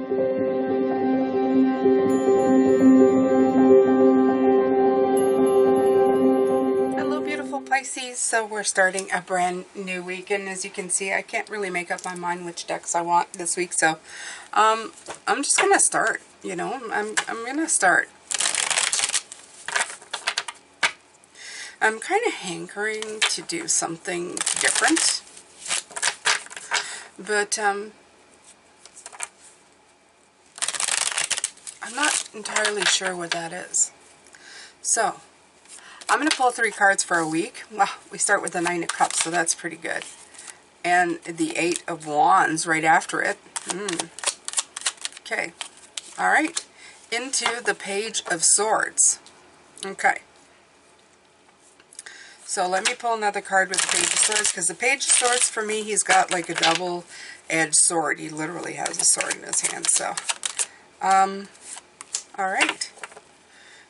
Hello, beautiful Pisces. So we're starting a brand new week, and as you can see, I can't really make up my mind which decks I want this week. So I'm just gonna start. You know, I'm gonna start. I'm kind of hankering to do something different, but I'm not entirely sure what that is. So I'm going to pull 3 cards for a week. Well, we start with the 9 of Cups, so that's pretty good. And the 8 of Wands right after it. Okay. All right. Into the Page of Swords. Okay. So let me pull another card with the Page of Swords, because the Page of Swords, for me, he's got like a double-edged sword. He literally has a sword in his hand, so. All right.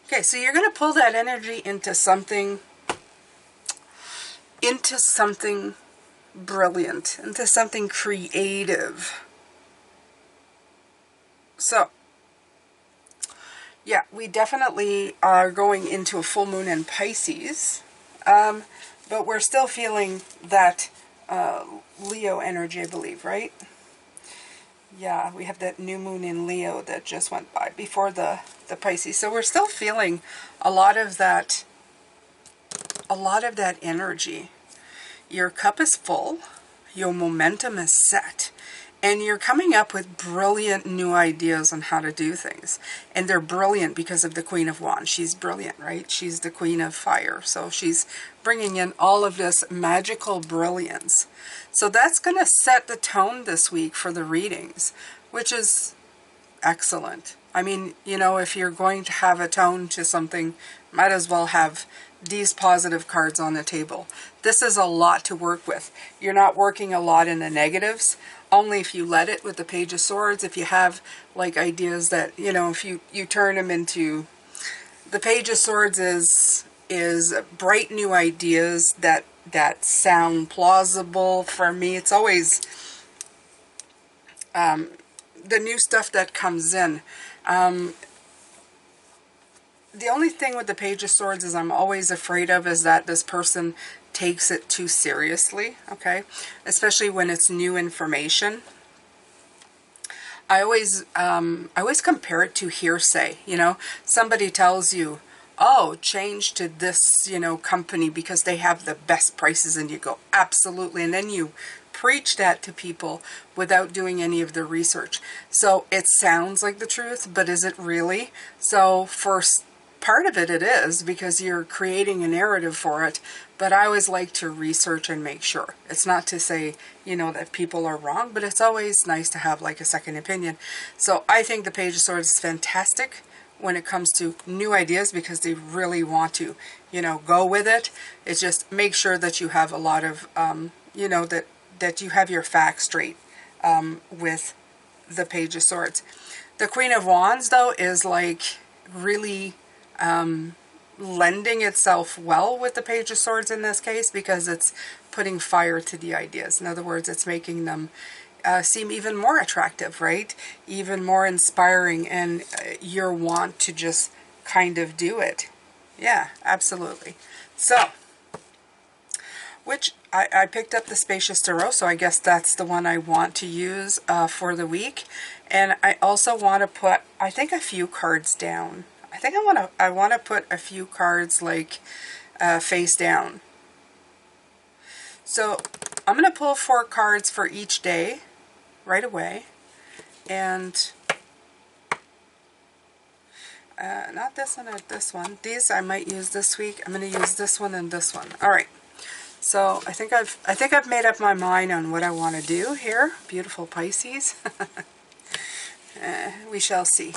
Okay, so you're going to pull that energy into something brilliant, into something creative. So, yeah, we definitely are going into a full moon in Pisces, but we're still feeling that Leo energy, I believe, right? Yeah, we have that new moon in Leo that just went by before the Pisces. So we're still feeling a lot of that energy. Your cup is full, your momentum is set, and you're coming up with brilliant new ideas on how to do things. And they're brilliant because of the Queen of Wands. She's brilliant, right? She's the Queen of Fire. So she's bringing in all of this magical brilliance. So that's going to set the tone this week for the readings, which is excellent. I mean, you know, if you're going to have a tone to something, might as well have these positive cards on the table. This is a lot to work with. You're not working a lot in the negatives, only if you let it with the Page of Swords. If you have like ideas that, you know, if you turn them into, the Page of Swords is bright new ideas that sound plausible. For me, it's always the new stuff that comes in. The only thing with the Page of Swords is I'm always afraid of is that this person takes it too seriously, okay? Especially when it's new information. I always compare it to hearsay, you know? Somebody tells you, oh, change to this, you know, company because they have the best prices, and you go, absolutely, and then you preach that to people without doing any of the research. So it sounds like the truth, but is it really? So for part of it is, because you're creating a narrative for it, but I always like to research and make sure. It's not to say, you know, that people are wrong, but it's always nice to have like a second opinion. So I think the Page of Swords is fantastic when it comes to new ideas, because they really want to, you know, go with it. It's just make sure that you have a lot of, you know, that you have your facts straight with the Page of Swords. The Queen of Wands, though, is like really lending itself well with the Page of Swords in this case, because it's putting fire to the ideas. In other words, it's making them seem even more attractive, right? Even more inspiring, and your want to just kind of do it. Yeah, absolutely. So, which I picked up the Spacious Tarot, so I guess that's the one I want to use for the week. And I also want to put, I think, a few cards down. I think I want to put a few cards like face down. So I'm going to pull 4 cards for each day right away. And not this one or this one. These I might use this week. I'm going to use this one and this one. All right. So I think I've made up my mind on what I want to do here. Beautiful Pisces. We shall see.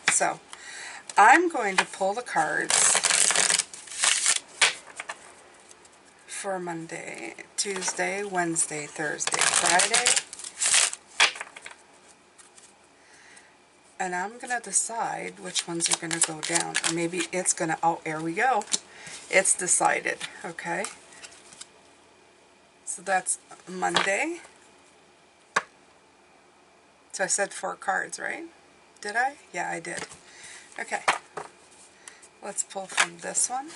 So I'm going to pull the cards for Monday, Tuesday, Wednesday, Thursday, Friday. And I'm going to decide which ones are going to go down. Or maybe it's going to, oh, here we go. It's decided, okay? So that's Monday, So I said 4 cards, right? Did I? Yeah, I did. Okay. Let's pull from this one.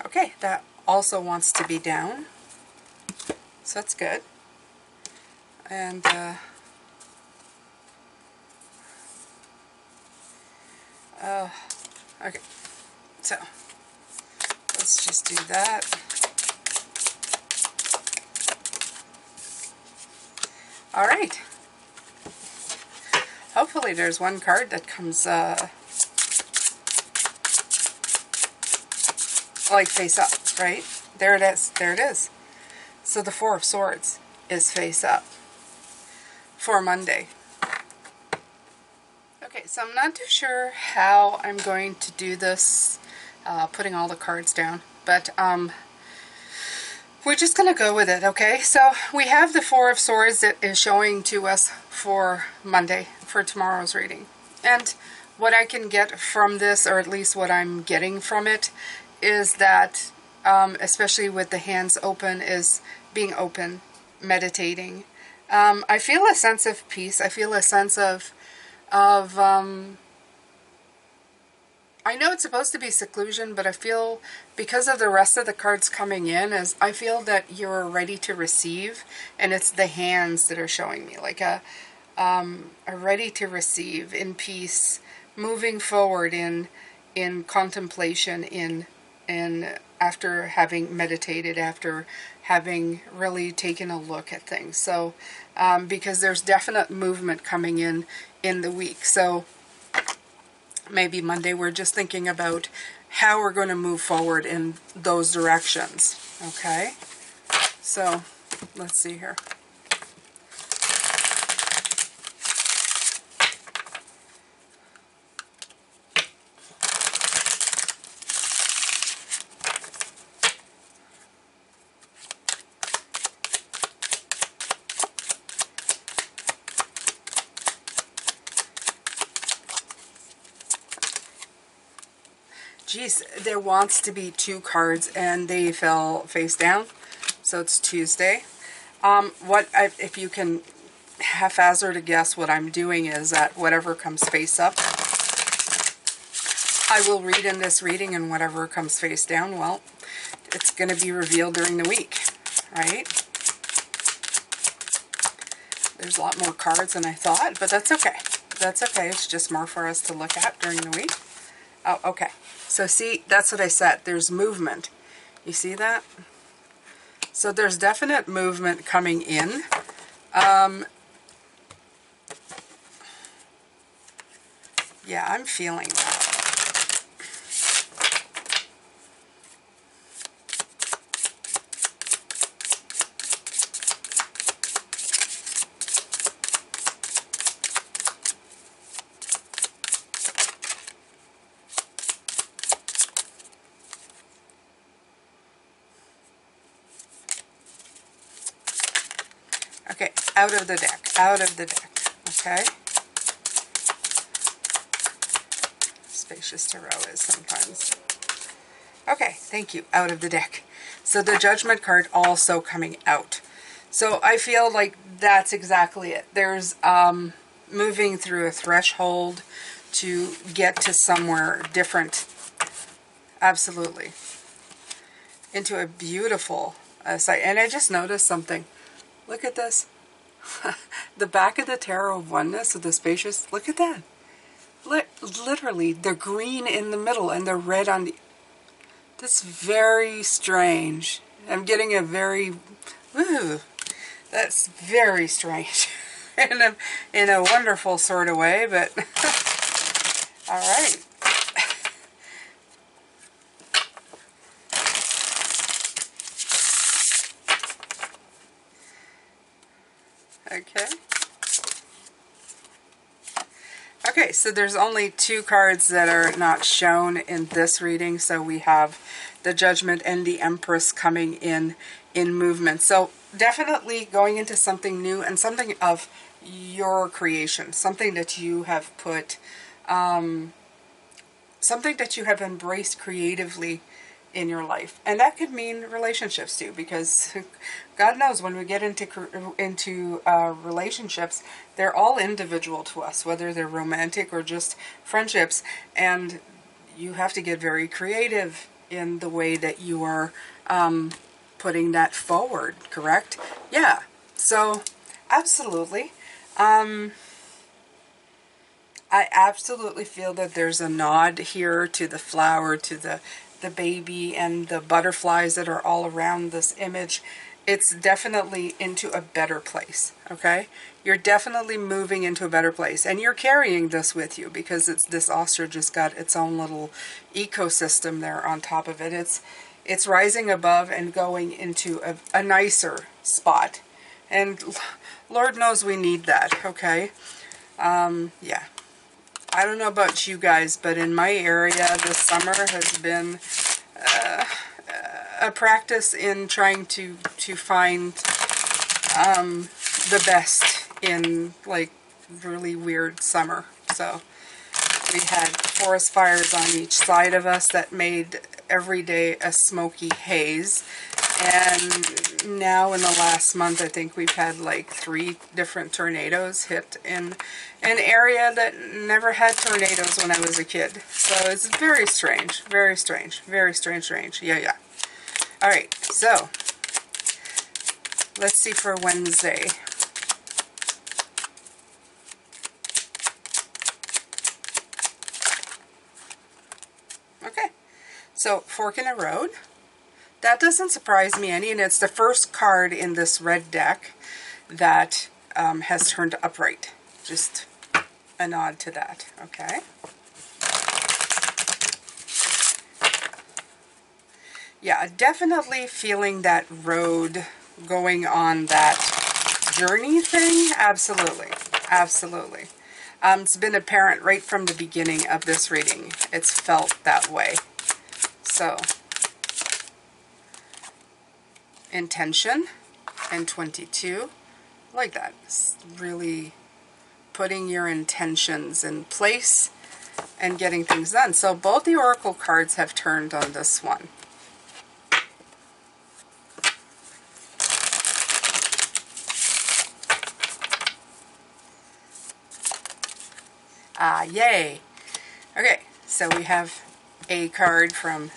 Okay, that also wants to be down, so that's good. And okay, so let's just do that. All right. Hopefully there's one card that comes like face up, right? There it is. There it is. So the 4 of Swords is face up for Monday. Okay, so I'm not too sure how I'm going to do this, putting all the cards down, but we're just going to go with it, okay? So we have the 4 of Swords that is showing to us for Monday, for tomorrow's reading. And what I can get from this, or at least what I'm getting from it, is that, especially with the hands open, is being open, meditating. I feel a sense of peace. I feel a sense of I know it's supposed to be seclusion, but I feel because of the rest of the cards coming in, as I feel that you're ready to receive, and it's the hands that are showing me like a ready to receive, in peace, moving forward in contemplation, in after having meditated, after having really taken a look at things. So because there's definite movement coming in the week. So maybe Monday we're just thinking about how we're going to move forward in those directions. Okay, so let's see here. Geez, there wants to be 2 cards and they fell face down, so it's Tuesday. If you can haphazard a guess, what I'm doing is that whatever comes face up, I will read in this reading, and whatever comes face down, well, it's going to be revealed during the week, right? There's a lot more cards than I thought, but that's okay. That's okay. It's just more for us to look at during the week. Oh, okay. So see, that's what I said. There's movement. You see that? So there's definite movement coming in. Yeah, I'm feeling that. Okay, out of the deck, out of the deck, okay? Spacious tarot is sometimes. Okay, thank you, out of the deck. So the Judgment card also coming out. So I feel like that's exactly it. There's moving through a threshold to get to somewhere different. Absolutely. Into a beautiful site. And I just noticed something. Look at this. The back of the Tarot of Oneness with the spacious. Look at that. Literally, the green in the middle and the red on the... That's very strange. I'm getting a very... Ooh, that's very strange. in a wonderful sort of way, but... All right. Okay. Okay, so there's only 2 cards that are not shown in this reading. So we have the Judgment and the Empress coming in movement. So definitely going into something new and something of your creation, something that you have put, something that you have embraced creatively in your life. And that could mean relationships too, because God knows when we get into relationships, they're all individual to us, whether they're romantic or just friendships. And you have to get very creative in the way that you are putting that forward, correct? Yeah. So, absolutely. I absolutely feel that there's a nod here to the flower, to the baby, and the butterflies that are all around this image. It's definitely into a better place, okay? You're definitely moving into a better place, and you're carrying this with you because this ostrich has got its own little ecosystem there on top of it. It's rising above and going into a nicer spot, and Lord knows we need that, okay? Yeah. I don't know about you guys, but in my area, this summer has been a practice in trying to find the best in, like, really weird summer. So we had forest fires on each side of us that made every day a smoky haze. And now in the last month, I think we've had like 3 different tornadoes hit in an area that never had tornadoes when I was a kid. So it's very strange, very strange, very strange. Yeah. All right, so let's see for Wednesday. Okay, so fork in the road. That doesn't surprise me any, and it's the first card in this red deck that has turned upright. Just a nod to that, okay? Yeah, definitely feeling that road, going on that journey thing. Absolutely, absolutely. It's been apparent right from the beginning of this reading. It's felt that way. So, intention and 22, like that. It's really putting your intentions in place and getting things done. So both the oracle cards have turned on this one. Ah, yay. Okay, so we have a card from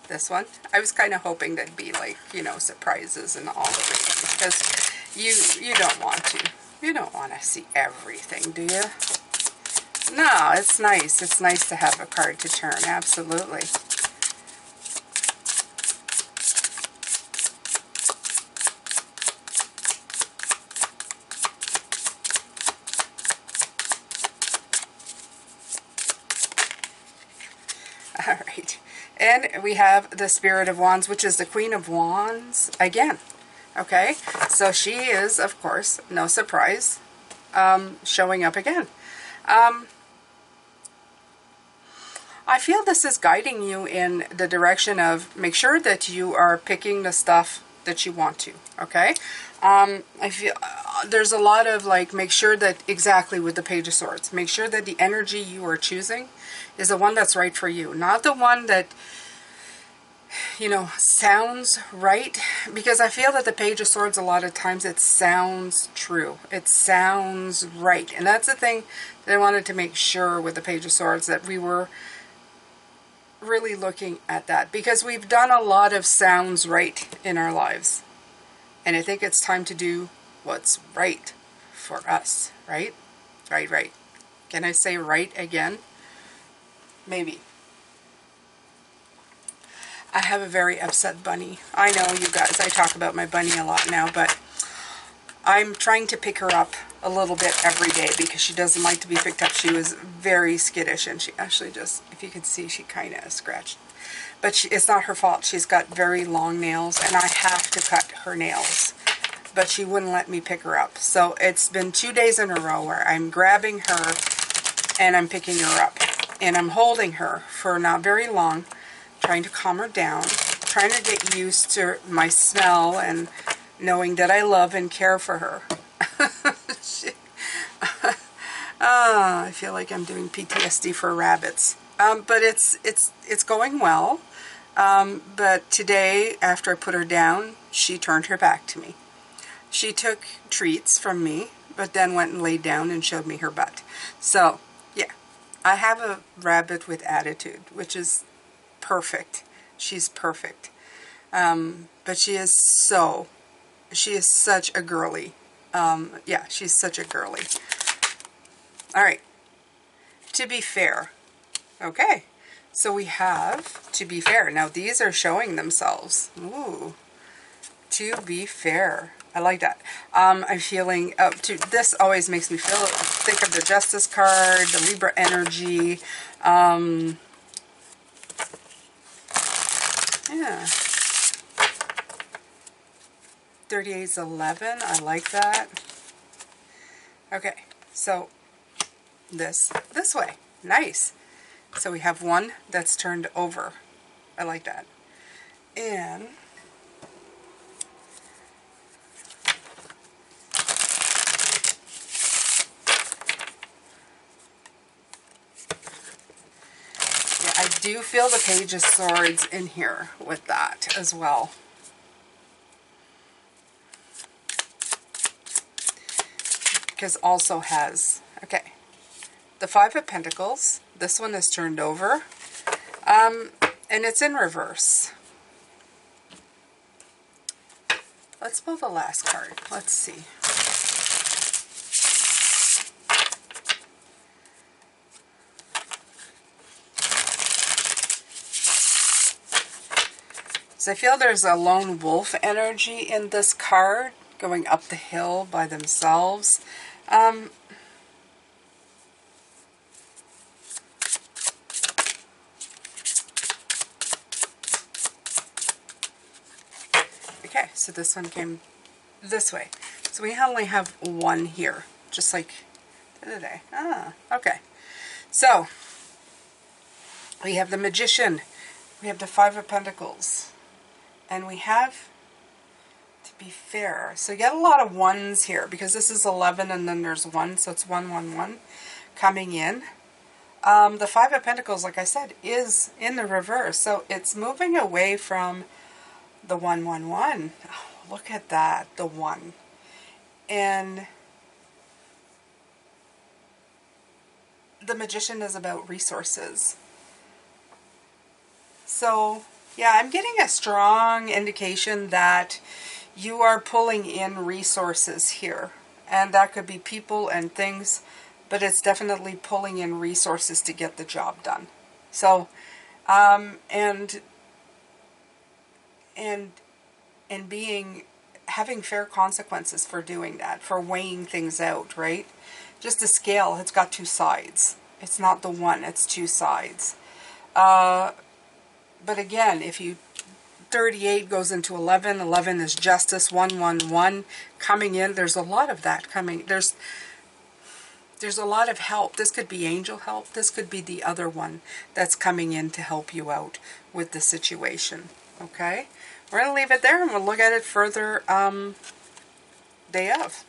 this one. I was kind of hoping that'd be like, you know, surprises and all of it, because you don't want to. You don't want to see everything, do you? No, it's nice. It's nice to have a card to turn, absolutely. All right. And we have the Spirit of Wands, which is the Queen of Wands again. Okay, so she is, of course, no surprise, showing up again. I feel this is guiding you in the direction of make sure that you are picking the stuff that you want to, okay? I feel there's a lot of like, make sure that exactly with the Page of Swords, make sure that the energy you are choosing is the one that's right for you, not the one that, you know, sounds right, because I feel that the Page of Swords, a lot of times it sounds true. It sounds right. And that's the thing that I wanted to make sure with the Page of Swords, that we were really looking at that, because we've done a lot of sounds right in our lives. And I think it's time to do what's right for us, right? Right. Can I say right again? Maybe. I have a very upset bunny. I know, you guys, I talk about my bunny a lot now, but I'm trying to pick her up a little bit every day because she doesn't like to be picked up. She was very skittish, and she actually just, if you could see, she kind of scratched. But it's not her fault. She's got very long nails, and I have to cut her nails. But she wouldn't let me pick her up. So it's been 2 days in a row where I'm grabbing her and I'm picking her up. And I'm holding her for not very long, trying to calm her down, trying to get used to my smell and knowing that I love and care for her. I feel like I'm doing PTSD for rabbits. But it's going well. But today, after I put her down, she turned her back to me. She took treats from me, but then went and laid down and showed me her butt. So, yeah, I have a rabbit with attitude, which is perfect. She's perfect. But she is such a girly. Yeah, she's such a girly. All right. To be fair. Okay. So we have to be fair. Now these are showing themselves. Ooh. To be fair. I like that. I'm feeling this always makes me think of the Justice card, the Libra energy. Yeah. 38 is 11. I like that. Okay. So this way. Nice. So we have one that's turned over. I like that. And yeah, I do feel the Page of Swords in here with that as well. Because also has, okay, the Five of Pentacles. This one is turned over. And it's in reverse. Let's pull the last card. Let's see. So I feel there's a lone wolf energy in this card, going up the hill by themselves. Okay, so this one came this way. So we only have one here, just like the other day. Ah, okay. So, we have the Magician. We have the Five of Pentacles. And we have, to be fair, so you get a lot of ones here, because this is 11 and then there's 1, so it's 1, 1, 1 coming in. The Five of Pentacles, like I said, is in the reverse, so it's moving away from the 1, 1, 1. Oh, look at that, the 1. And the Magician is about resources. So, yeah, I'm getting a strong indication that you are pulling in resources here. And that could be people and things, but it's definitely pulling in resources to get the job done. So, having fair consequences for doing that, for weighing things out, right? Just a scale, it's got two sides. It's not the one, it's two sides. But again, if you 38 goes into 11, 11 is justice, 1, 1, 1 coming in. There's a lot of that coming. There's a lot of help. This could be angel help. This could be the other one that's coming in to help you out with the situation. Okay? We're going to leave it there and we'll look at it further day of.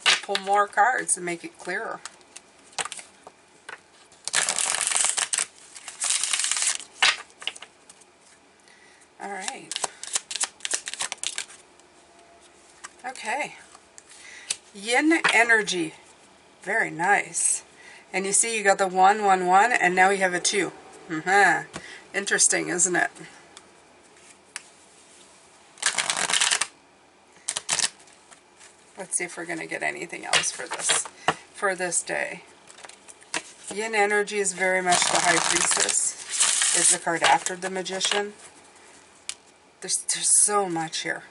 We'll pull more cards and make it clearer. All right. Okay. Yin energy. Very nice. And you see you got the 1, 1, 1, and now you have a 2. Interesting, isn't it? Let's see if we're going to get anything else for this day. Yin energy is very much the High Priestess. It's the card after the Magician. There's so much here.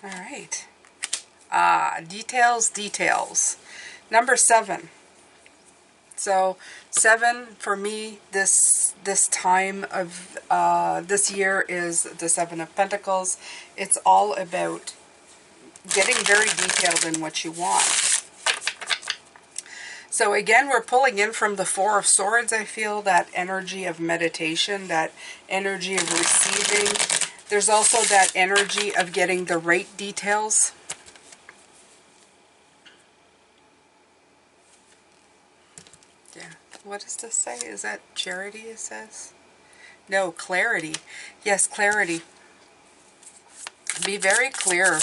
All right. Details. Number 7. So 7 for me this time of this year is the 7 of Pentacles. It's all about getting very detailed in what you want. So again, we're pulling in from the Four of Swords. I feel that energy of meditation, that energy of receiving. There's also that energy of getting the right details. Yeah. What does this say? Is that charity, it says? No, clarity. Yes, clarity. Be very clear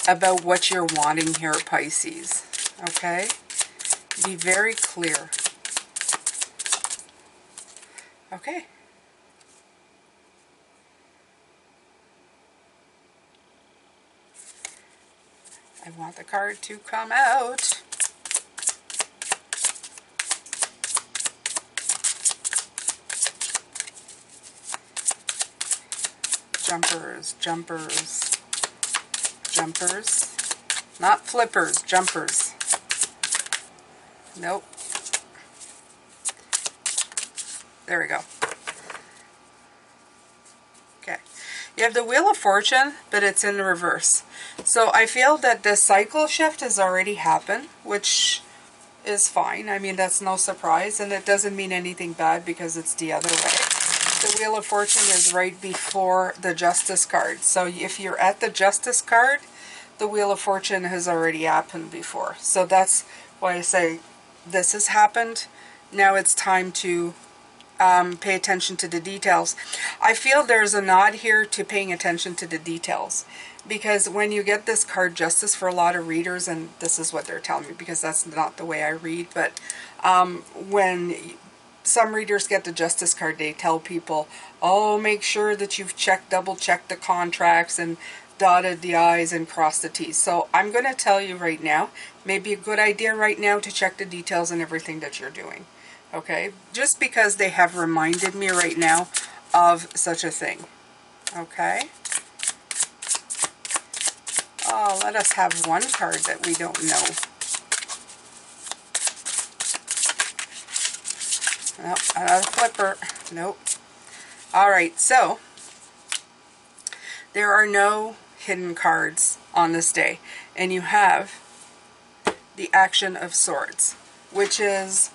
about what you're wanting here, Pisces. Okay? Be very clear. Okay. I want the card to come out. Jumpers, jumpers, jumpers. Not flippers, jumpers. Nope. There we go. Okay. You have the Wheel of Fortune, but it's in reverse. So I feel that the cycle shift has already happened, which is fine. I mean, that's no surprise, and it doesn't mean anything bad because it's the other way. The Wheel of Fortune is right before the Justice card. So if you're at the Justice card, the Wheel of Fortune has already happened before. So that's why I say this has happened. Now it's time to pay attention to the details. I feel there's a nod here to paying attention to the details. Because when you get this card, Justice, for a lot of readers, and this is what they're telling me because that's not the way I read, but when some readers get the Justice card, they tell people, oh, make sure that you've double-checked the contracts and dotted the I's and crossed the T's. So I'm going to tell you right now, maybe a good idea right now to check the details and everything that you're doing. Okay? Just because they have reminded me right now of such a thing. Okay? Oh, let us have one card that we don't know. Nope, another flipper. Nope. Alright, so there are no hidden cards on this day. And you have the Action of Swords, which is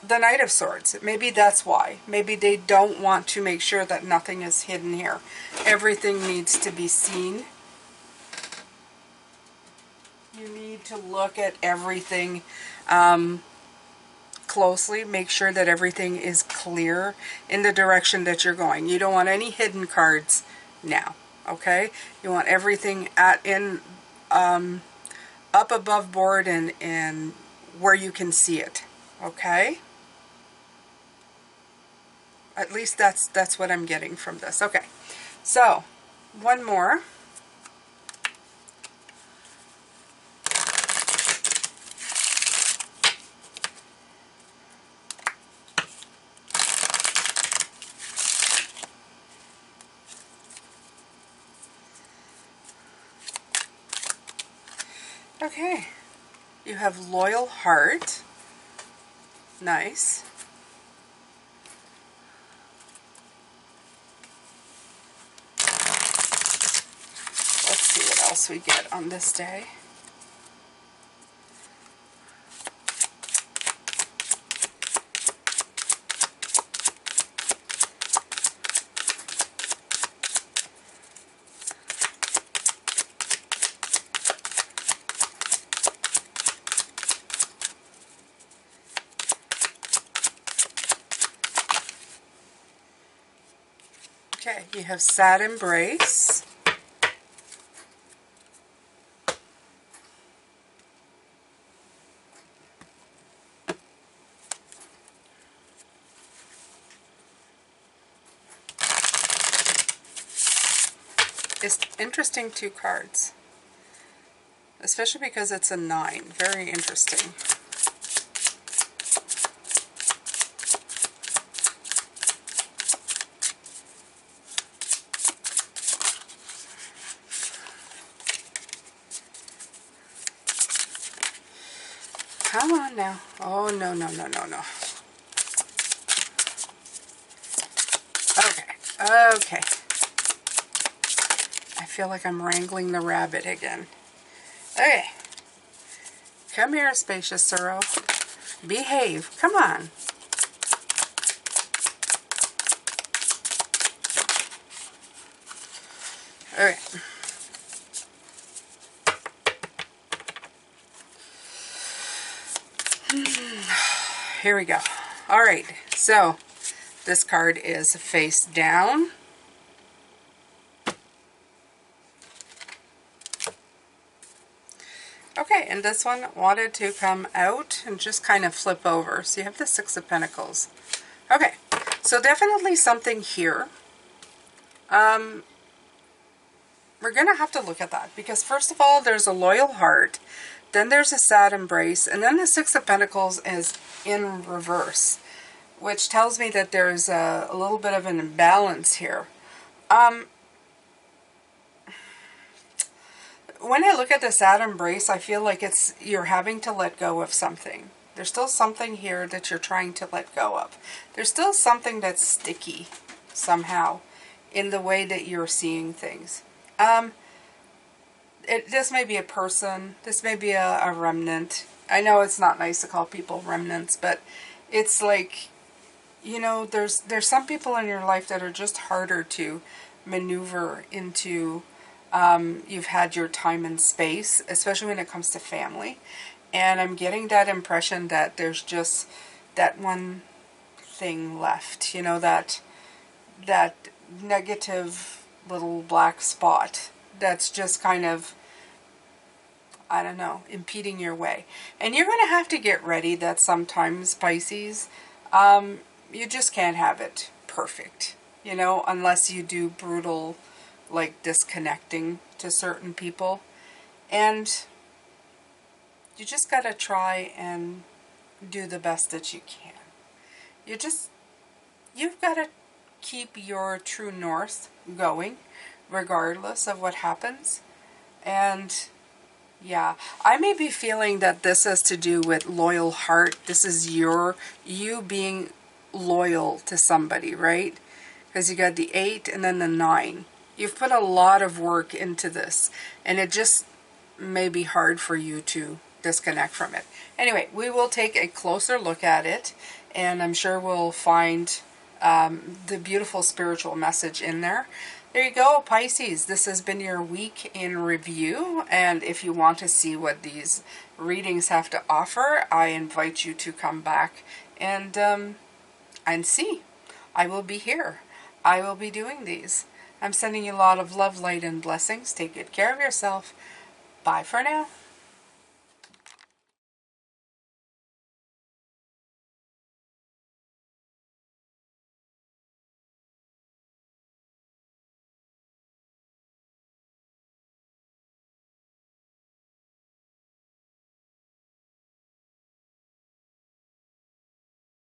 the Knight of Swords. Maybe that's why. Maybe they don't want to make sure that nothing is hidden here. Everything needs to be seen. You need to look at everything closely. Make sure that everything is clear in the direction that you're going. You don't want any hidden cards now. Okay? You want everything up above board and where you can see it. Okay? At least that's what I'm getting from this. Okay. So, one more. Okay, you have Loyal Heart. Nice. Let's see what else we get on this day. Okay, you have Sad Embrace. It's interesting, two cards. Especially because it's a 9. Very interesting. Come on now. Oh, no, no, no, no, no. Okay. Okay. I feel like I'm wrangling the rabbit again. Okay. Come here, Spacious Sorrow. Behave. Come on. All right. Here we go. All right. So this card is face down. Okay, and this one wanted to come out and just kind of flip over. So you have the Six of Pentacles. Okay, so definitely something here. We're going to have to look at that because first of all, there's a loyal heart. Then there's a sad embrace. And then the Six of Pentacles is in reverse, which tells me that there's a little bit of an imbalance here. When I look at the sad embrace, I feel like you're having to let go of something. There's still something here that you're trying to let go of. There's still something that's sticky somehow in the way that you're seeing things. This may be a person. This may be a remnant. I know it's not nice to call people remnants, but it's like, you know, there's some people in your life that are just harder to maneuver into. You've had your time and space, especially when it comes to family. And I'm getting that impression that there's just that one thing left, you know, that negative little black spot that's just kind of, I don't know, impeding your way. And you're going to have to get ready that sometimes, Pisces, you just can't have it perfect, you know, unless you do brutal, like, disconnecting to certain people. And you just got to try and do the best that you can. You've got to keep your true north going, regardless of what happens. And yeah, I may be feeling that this has to do with loyal heart. This is you being loyal to somebody, right? Because you got the 8 and then the 9. You've put a lot of work into this, and it just may be hard for you to disconnect from it. Anyway, we will take a closer look at it, and I'm sure we'll find the beautiful spiritual message in there. There you go, Pisces. This has been your week in review, and if you want to see what these readings have to offer, I invite you to come back and see. I will be here. I will be doing these. I'm sending you a lot of love, light, and blessings. Take good care of yourself. Bye for now.